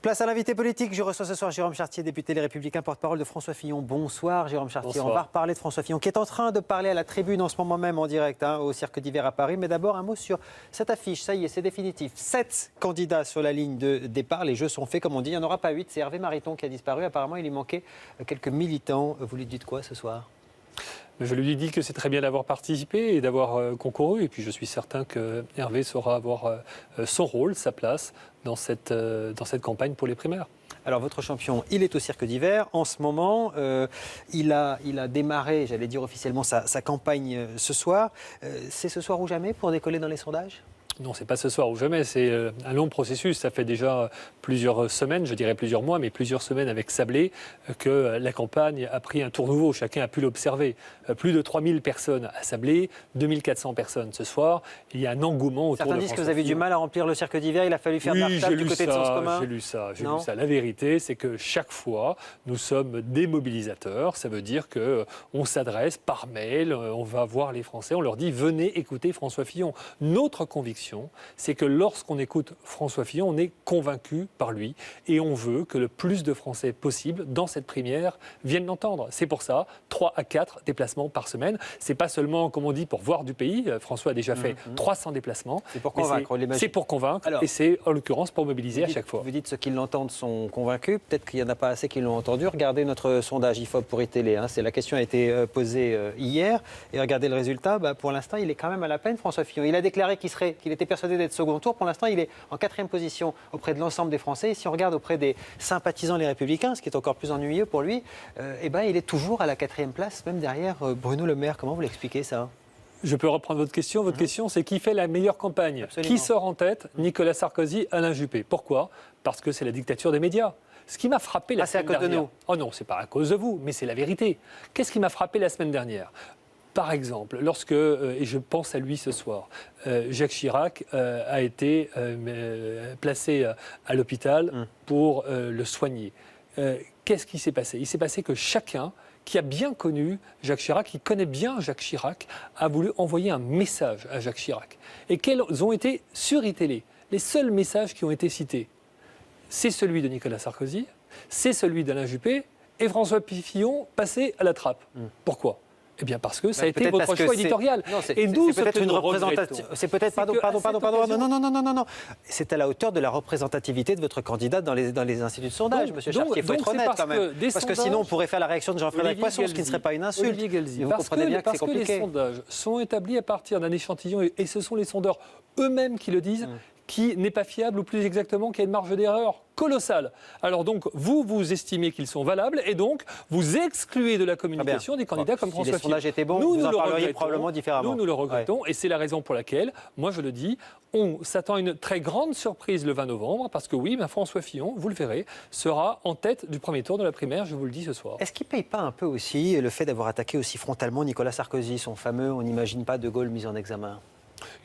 Place à l'invité politique. Je reçois ce soir Jérôme Chartier, député Les Républicains, porte-parole de François Fillon. Bonsoir Jérôme Chartier. Bonsoir. On va reparler de François Fillon qui est en train de parler à la tribune en ce moment même en direct au Cirque d'Hiver à Paris. Mais d'abord un mot sur cette affiche. Ça y est, c'est définitif. 7 candidats sur la ligne de départ. Les jeux sont faits comme on dit. Il n'y en aura pas 8. C'est Hervé Mariton qui a disparu. Apparemment, il lui manquait quelques militants. Vous lui dites quoi ce soir ? Je lui dis que c'est très bien d'avoir participé et d'avoir concouru. Et puis je suis certain que Hervé saura avoir son rôle, sa place dans cette campagne pour les primaires. Alors votre champion, il est au Cirque d'Hiver. En ce moment, il a démarré, j'allais dire officiellement, sa campagne ce soir. C'est ce soir ou jamais pour décoller dans les sondages ? Non, c'est pas ce soir ou jamais, c'est un long processus. Ça fait déjà plusieurs semaines, je dirais plusieurs mois, mais plusieurs semaines avec Sablé, que la campagne a pris un tour nouveau. Chacun a pu l'observer. Plus de 3000 personnes à Sablé, 2400 personnes ce soir. Il y a un engouement autour de Certains disent que vous avez Fillon. du mal à remplir le Cirque d'Hiver. Il a fallu faire de la retable du côté de Sens Commun. J'ai lu ça. La vérité, c'est que chaque fois, nous sommes des mobilisateurs. Ça veut dire qu'on s'adresse par mail, on va voir les Français, on leur dit « Venez écouter François Fillon ». Notre conviction, c'est que lorsqu'on écoute François Fillon, on est convaincu par lui et on veut que le plus de Français possible dans cette primaire viennent l'entendre. C'est pour ça, 3 à 4 déplacements par semaine. C'est pas seulement, comme on dit, pour voir du pays. François a déjà fait 300 déplacements. C'est pour convaincre. C'est pour convaincre. Alors, et c'est en l'occurrence pour mobiliser à chaque fois. Vous dites ceux qui l'entendent sont convaincus. Peut-être qu'il n'y en a pas assez qui l'ont entendu. Regardez notre sondage IFOP pour iTélé. La question a été posée hier. Et regardez le résultat. Pour l'instant, il est quand même à la peine, François Fillon. Il a déclaré qu'il était persuadé d'être second tour. Pour l'instant, il est en 4e position auprès de l'ensemble des Français. Et si on regarde auprès des sympathisants Les Républicains, ce qui est encore plus ennuyeux pour lui, il est toujours à la 4e place, même derrière Bruno Le Maire. Comment vous l'expliquez ça ? Je peux reprendre votre question. Votre question, c'est qui fait la meilleure campagne ? Absolument. Qui sort en tête ? Nicolas Sarkozy, Alain Juppé. Pourquoi ? Parce que c'est la dictature des médias. Ce qui m'a frappé la semaine dernière... C'est à cause de nous ? Oh non, c'est pas à cause de vous, mais c'est la vérité. Qu'est-ce qui m'a frappé la semaine dernière ? Par exemple, lorsque, et je pense à lui ce soir, Jacques Chirac a été placé à l'hôpital pour le soigner. Qu'est-ce qui s'est passé ? Il s'est passé que chacun qui a bien connu Jacques Chirac, qui connaît bien Jacques Chirac, a voulu envoyer un message à Jacques Chirac. Et quels ont été sur iTélé les seuls messages qui ont été cités ? C'est celui de Nicolas Sarkozy, c'est celui d'Alain Juppé, et François Fillon passé à la trappe. Pourquoi ? Eh bien parce que ça a été votre choix éditorial. Et d'où c'est peut-être une représentation. C'est peut-être pardon. Non. C'est à la hauteur de la représentativité de votre candidat dans les instituts de sondage, Monsieur Chartier. Il faut être honnête quand même. Parce que sinon, on pourrait faire la réaction de Jean-Frédérik Poisson, ce qui ne serait pas une insulte. Olivier Gelzi, vous comprenez bien que c'est compliqué. Parce que les sondages sont établis à partir d'un échantillon, et ce sont les sondeurs eux-mêmes qui le disent, qui n'est pas fiable, ou plus exactement, qui a une marge d'erreur colossale. Alors donc, vous estimez qu'ils sont valables, et donc, vous excluez de la communication des candidats comme François Fillon. Si les sondages étaient bons, vous en parleriez probablement différemment. Nous le regrettons, et c'est la raison pour laquelle, moi je le dis, on s'attend à une très grande surprise le 20 novembre, parce que oui, François Fillon, vous le verrez, sera en tête du premier tour de la primaire, je vous le dis ce soir. Est-ce qu'il ne paye pas un peu aussi le fait d'avoir attaqué aussi frontalement Nicolas Sarkozy, son fameux « on n'imagine pas De Gaulle mis en examen » ?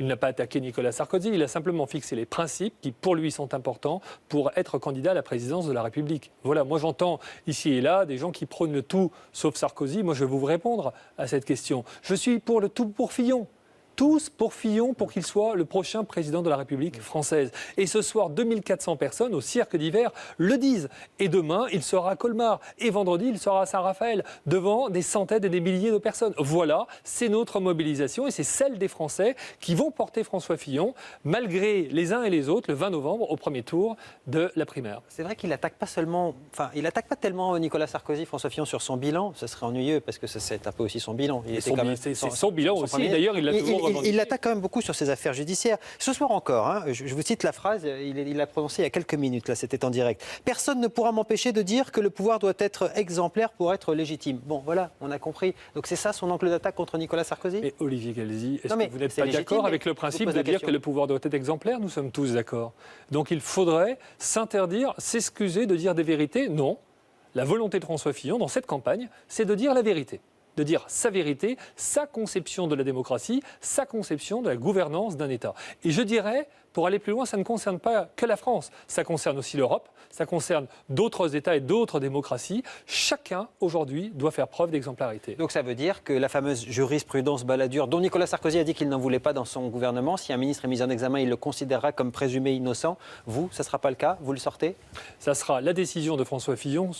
Il n'a pas attaqué Nicolas Sarkozy, il a simplement fixé les principes qui, pour lui, sont importants pour être candidat à la présidence de la République. Voilà, moi j'entends ici et là des gens qui prônent le tout sauf Sarkozy. Moi je vais vous répondre à cette question. Je suis pour le tout pour Fillon. Tous pour Fillon, pour qu'il soit le prochain président de la République française. Et ce soir, 2400 personnes au Cirque d'Hiver le disent. Et demain, il sera à Colmar. Et vendredi, il sera à Saint-Raphaël, devant des centaines et des milliers de personnes. Voilà, c'est notre mobilisation et c'est celle des Français qui vont porter François Fillon, malgré les uns et les autres, le 20 novembre, au premier tour de la primaire. C'est vrai qu'il n'attaque pas seulement... Enfin, il n'attaque pas tellement Nicolas Sarkozy, François Fillon sur son bilan. Ce serait ennuyeux parce que c'est un peu aussi son bilan. C'est son bilan aussi. D'ailleurs, il l'a toujours... Il attaque quand même beaucoup sur ses affaires judiciaires. Ce soir encore, je vous cite la phrase, il l'a prononcée il y a quelques minutes, là, c'était en direct. Personne ne pourra m'empêcher de dire que le pouvoir doit être exemplaire pour être légitime. Bon, voilà, on a compris. Donc c'est ça son angle d'attaque contre Nicolas Sarkozy ? Et Olivier Gelzi, est-ce que vous n'êtes pas d'accord avec le principe de dire que le pouvoir doit être exemplaire ? Nous sommes tous d'accord. Donc il faudrait s'interdire, s'excuser de dire des vérités ? Non. La volonté de François Fillon dans cette campagne, c'est de dire la vérité. De dire sa vérité, sa conception de la démocratie, sa conception de la gouvernance d'un État. Et je dirais pour aller plus loin, ça ne concerne pas que la France. Ça concerne aussi l'Europe, ça concerne d'autres États et d'autres démocraties. Chacun, aujourd'hui, doit faire preuve d'exemplarité. Donc ça veut dire que la fameuse jurisprudence Balladur, dont Nicolas Sarkozy a dit qu'il n'en voulait pas dans son gouvernement, si un ministre est mis en examen, il le considérera comme présumé innocent. Vous, ça ne sera pas le cas? Vous le sortez? Ça sera la décision de François Fillon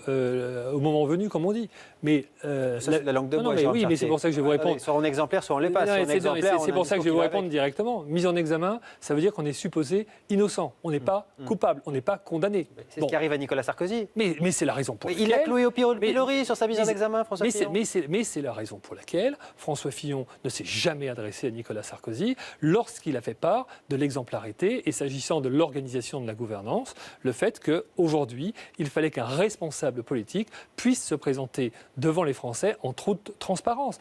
au moment venu, comme on dit. Mais c'est la langue de bois. Oui, mais c'est pour ça que je vais vous répondre. Soit on est exemplaire, soit on l'est pas. C'est pour ça que je vais vous répondre directement. Mise en examen, ça veut dire qu'on est supposé innocent. On n'est pas coupable, on n'est pas condamné. C'est ce qui arrive à Nicolas Sarkozy. Mais c'est la raison pour laquelle... Il a cloué au pilori sur sa mise en examen, François Fillon. Mais c'est la raison pour laquelle François Fillon ne s'est jamais adressé à Nicolas Sarkozy lorsqu'il a fait part de l'exemplarité et s'agissant de l'organisation de la gouvernance, le fait qu'aujourd'hui, il fallait qu'un responsable politique puisse se présenter devant les Français en toute transparence.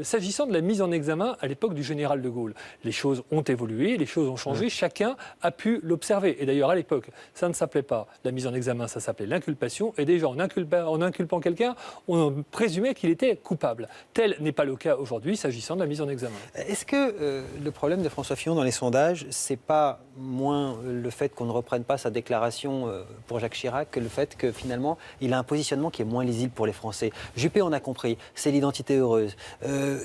S'agissant de la mise en examen à l'époque du général de Gaulle, les choses ont évolué, les choses ont changé, chacun a pu l'observer. Et d'ailleurs, à l'époque, ça ne s'appelait pas la mise en examen, ça s'appelait l'inculpation. Et déjà, en inculpant quelqu'un, on présumait qu'il était coupable. Tel n'est pas le cas aujourd'hui, s'agissant de la mise en examen. Est-ce que le problème de François Fillon dans les sondages, c'est pas moins le fait qu'on ne reprenne pas sa déclaration pour Jacques Chirac que le fait que finalement, il a un positionnement qui est moins lisible pour les Français? Juppé, on a compris, c'est l'identité heureuse.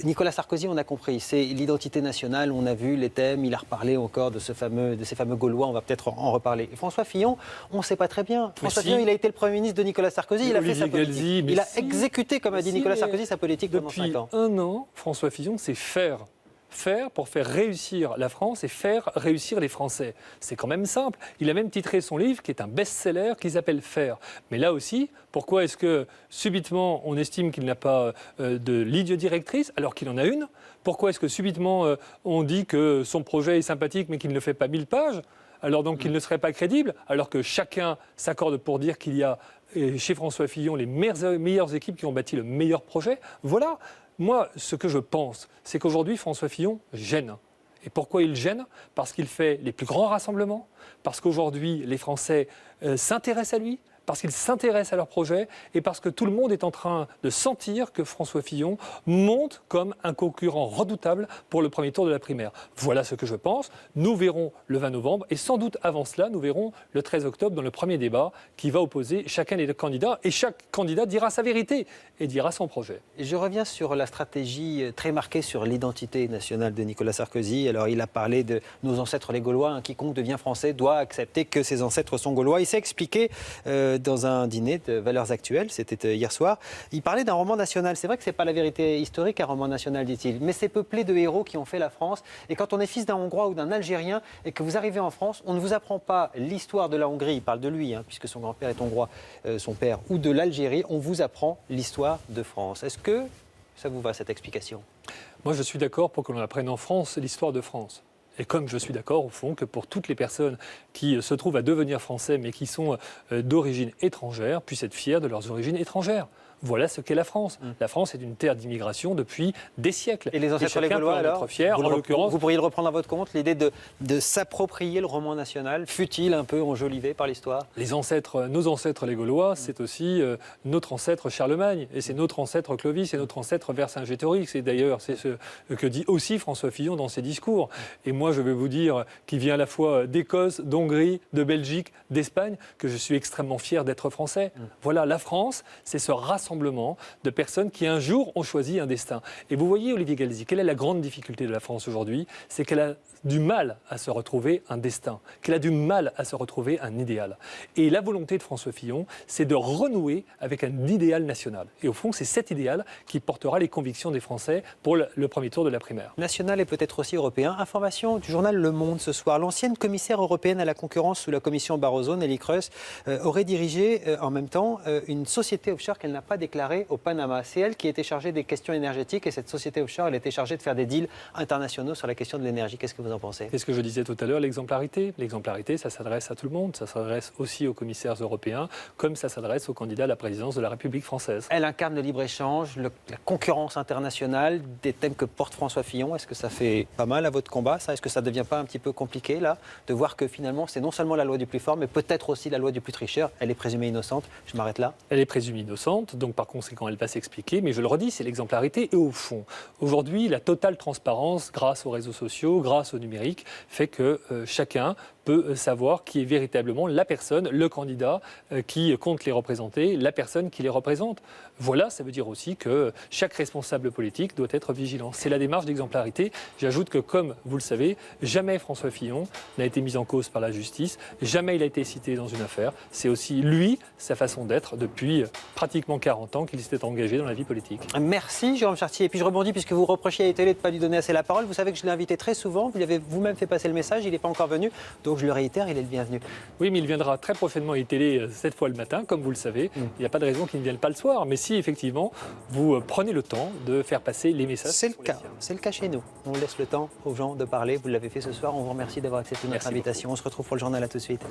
Nicolas Sarkozy, on a compris, c'est l'identité nationale, on a vu les thèmes, il a reparlé encore de ces fameux Gaulois, on va peut-être en reparler. Et François Fillon, on ne sait pas très bien. François Fillon, il a été le Premier ministre de Nicolas Sarkozy, il a fait sa politique. Il a exécuté, comme a dit Nicolas Sarkozy, sa politique pendant 5 ans. Depuis un an, François Fillon, c'est faire pour faire réussir la France et faire réussir les Français. C'est quand même simple. Il a même titré son livre, qui est un best-seller, qui s'appelle « Faire ». Mais là aussi, pourquoi est-ce que subitement on estime qu'il n'a pas de ligne directrice alors qu'il en a une? Pourquoi est-ce que subitement on dit que son projet est sympathique mais qu'il ne fait pas 1000 pages? Alors donc qu'il ne serait pas crédible, alors que chacun s'accorde pour dire qu'il y a chez François Fillon les meilleures équipes qui ont bâti le meilleur projet? Voilà. Moi, ce que je pense, c'est qu'aujourd'hui, François Fillon gêne. Et pourquoi il gêne? Parce qu'il fait les plus grands rassemblements, parce qu'aujourd'hui, les Français s'intéressent à lui, parce qu'ils s'intéressent à leur projet et parce que tout le monde est en train de sentir que François Fillon monte comme un concurrent redoutable pour le premier tour de la primaire. Voilà ce que je pense. Nous verrons le 20 novembre et sans doute avant cela, nous verrons le 13 octobre dans le premier débat qui va opposer chacun des candidats et chaque candidat dira sa vérité et dira son projet. Je reviens sur la stratégie très marquée sur l'identité nationale de Nicolas Sarkozy. Alors il a parlé de nos ancêtres les Gaulois. Quiconque devient français doit accepter que ses ancêtres sont Gaulois. Il s'est expliqué dans un dîner de Valeurs Actuelles, c'était hier soir. Il parlait d'un roman national. C'est vrai que ce n'est pas la vérité historique, un roman national, dit-il, mais c'est peuplé de héros qui ont fait la France. Et quand on est fils d'un Hongrois ou d'un Algérien et que vous arrivez en France, on ne vous apprend pas l'histoire de la Hongrie, il parle de lui, puisque son grand-père est hongrois, son père, ou de l'Algérie, on vous apprend l'histoire de France. Est-ce que ça vous va, cette explication? Moi, je suis d'accord pour que l'on apprenne en France l'histoire de France. Et comme je suis d'accord, au fond, que pour toutes les personnes qui se trouvent à devenir français, mais qui sont d'origine étrangère, puissent être fiers de leurs origines étrangères. Voilà ce qu'est la France. La France est une terre d'immigration depuis des siècles. Et les ancêtres les Gaulois, alors, vous pourriez le reprendre à votre compte, l'idée de s'approprier le roman national, fut-il un peu enjolivé par l'histoire? Nos ancêtres les Gaulois, c'est aussi notre ancêtre Charlemagne, et c'est notre ancêtre Clovis, et notre ancêtre Vercingétorix. Et d'ailleurs, c'est ce que dit aussi François Fillon dans ses discours. Et moi, je vais vous dire, qui vient à la fois d'Écosse, d'Hongrie, de Belgique, d'Espagne, que je suis extrêmement fier d'être français. Voilà, la France, c'est ce rassemblement de personnes qui un jour ont choisi un destin. Et vous voyez, Olivier Galzi, quelle est la grande difficulté de la France aujourd'hui? C'est qu'elle a du mal à se retrouver un destin, qu'elle a du mal à se retrouver un idéal. Et la volonté de François Fillon, c'est de renouer avec un idéal national. Et au fond, c'est cet idéal qui portera les convictions des Français pour le premier tour de la primaire. National et peut-être aussi européen. Information du journal Le Monde ce soir. L'ancienne commissaire européenne à la concurrence sous la commission Barroso, Nelly Kroes, aurait dirigé en même temps une société offshore qu'elle n'a pas déclarée au Panama. C'est elle qui était chargée des questions énergétiques et cette société offshore, elle était chargée de faire des deals internationaux sur la question de l'énergie. Qu'est-ce que vous en pensez? C'est ce que je disais tout à l'heure, l'exemplarité. L'exemplarité, ça s'adresse à tout le monde. Ça s'adresse aussi aux commissaires européens, comme ça s'adresse aux candidats à la présidence de la République française. Elle incarne le libre-échange, la concurrence internationale, des thèmes que porte François Fillon. Est-ce que ça fait pas mal à votre combat, ça? Est-ce que ça ne devient pas un petit peu compliqué, là, de voir que finalement, c'est non seulement la loi du plus fort, mais peut-être aussi la loi du plus tricheur? Elle est présumée innocente. Je m'arrête là. Elle est présumée innocente. Donc donc par conséquent, elle va s'expliquer. Mais je le redis, c'est l'exemplarité. Et au fond, aujourd'hui, la totale transparence, grâce aux réseaux sociaux, grâce au numérique, fait que chacun peut savoir qui est véritablement la personne, le candidat qui compte les représenter, la personne qui les représente. Voilà, ça veut dire aussi que chaque responsable politique doit être vigilant. C'est la démarche d'exemplarité. J'ajoute que, comme vous le savez, jamais François Fillon n'a été mis en cause par la justice, jamais il a été cité dans une affaire. C'est aussi lui, sa façon d'être, depuis pratiquement 40 ans qu'il s'était engagé dans la vie politique. Merci Jérôme Chartier. Et puis je rebondis puisque vous reprochiez à Télé de ne pas lui donner assez la parole. Vous savez que je l'ai invité très souvent, vous lui avez vous-même fait passer le message, il n'est pas encore venu, donc je le réitère, il est le bienvenu. Oui, mais il viendra très prochainement à télé cette fois le matin, comme vous le savez. Il n'y a pas de raison qu'il ne vienne pas le soir. Mais si effectivement vous prenez le temps de faire passer les messages. C'est le cas chez nous. On laisse le temps aux gens de parler. Vous l'avez fait ce soir. On vous remercie d'avoir accepté notre invitation. On se retrouve pour le journal. À tout de suite.